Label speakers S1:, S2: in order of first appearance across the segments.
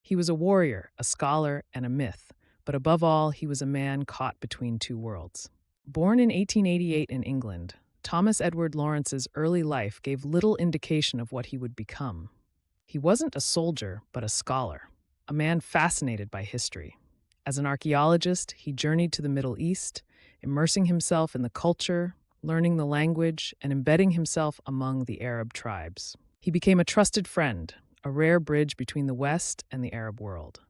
S1: He was a warrior, a scholar, and a myth, but above all, he was a man caught between two worlds. Born in 1888 in England, Thomas Edward Lawrence's early life gave little indication of what he would become. He wasn't a soldier, but a scholar, a man fascinated by history. As an archaeologist, he journeyed to the Middle East, immersing himself in the culture, learning the language, and embedding himself among the Arab tribes. He became a trusted friend, a rare bridge between the West and the Arab world.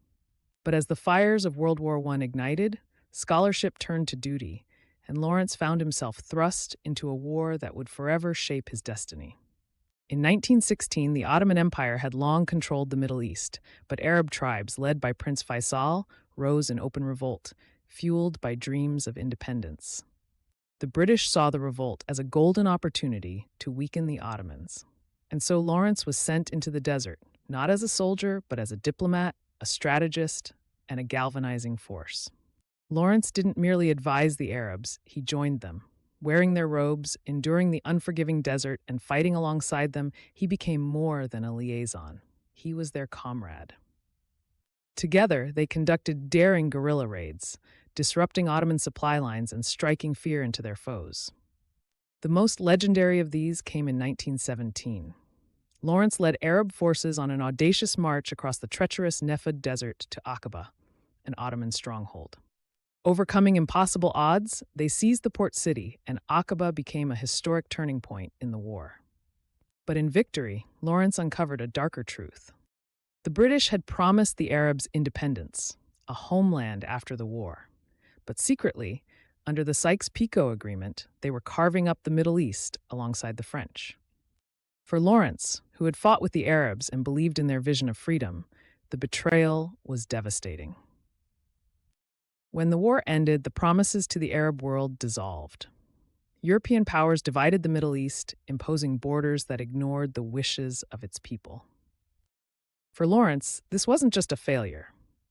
S1: But as the fires of World War I ignited, scholarship turned to duty, and Lawrence found himself thrust into a war that would forever shape his destiny. In 1916, the Ottoman Empire had long controlled the Middle East, but Arab tribes, led by Prince Faisal, rose in open revolt, fueled by dreams of independence. The British saw the revolt as a golden opportunity to weaken the Ottomans. And so Lawrence was sent into the desert, not as a soldier, but as a diplomat, a strategist, and a galvanizing force. Lawrence didn't merely advise the Arabs, he joined them. Wearing their robes, enduring the unforgiving desert, and fighting alongside them, he became more than a liaison. He was their comrade. Together, they conducted daring guerrilla raids, disrupting Ottoman supply lines and striking fear into their foes. The most legendary of these came in 1917. Lawrence led Arab forces on an audacious march across the treacherous Nephid Desert to Aqaba, an Ottoman stronghold. Overcoming impossible odds, they seized the port city, and Aqaba became a historic turning point in the war. But in victory, Lawrence uncovered a darker truth. The British had promised the Arabs independence, a homeland after the war. But secretly, under the Sykes-Picot Agreement, they were carving up the Middle East alongside the French. For Lawrence, who had fought with the Arabs and believed in their vision of freedom, the betrayal was devastating. When the war ended, the promises to the Arab world dissolved. European powers divided the Middle East, imposing borders that ignored the wishes of its people. For Lawrence, this wasn't just a failure.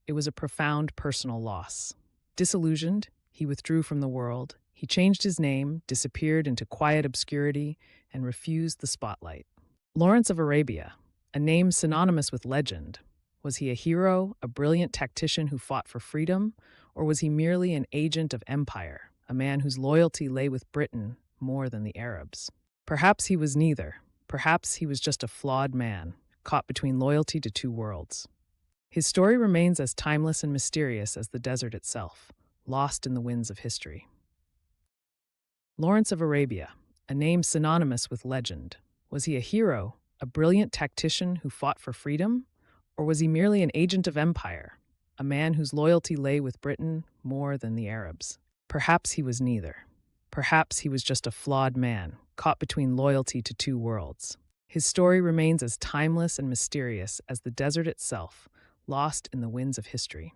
S1: It was a profound personal loss. Disillusioned, he withdrew from the world. He changed his name, disappeared into quiet obscurity, and refused the spotlight. Lawrence of Arabia, a name synonymous with legend. Was he a hero, a brilliant tactician who fought for freedom, or was he merely an agent of empire, a man whose loyalty lay with Britain more than the Arabs? Perhaps he was neither. Perhaps he was just a flawed man, caught between loyalty to two worlds. His story remains as timeless and mysterious as the desert itself, lost in the winds of history. Lawrence of Arabia, a name synonymous with legend. Was he a hero, a brilliant tactician who fought for freedom? Or was he merely an agent of empire, a man whose loyalty lay with Britain more than the Arabs? Perhaps he was neither. Perhaps he was just a flawed man, caught between loyalty to two worlds. His story remains as timeless and mysterious as the desert itself, lost in the winds of history.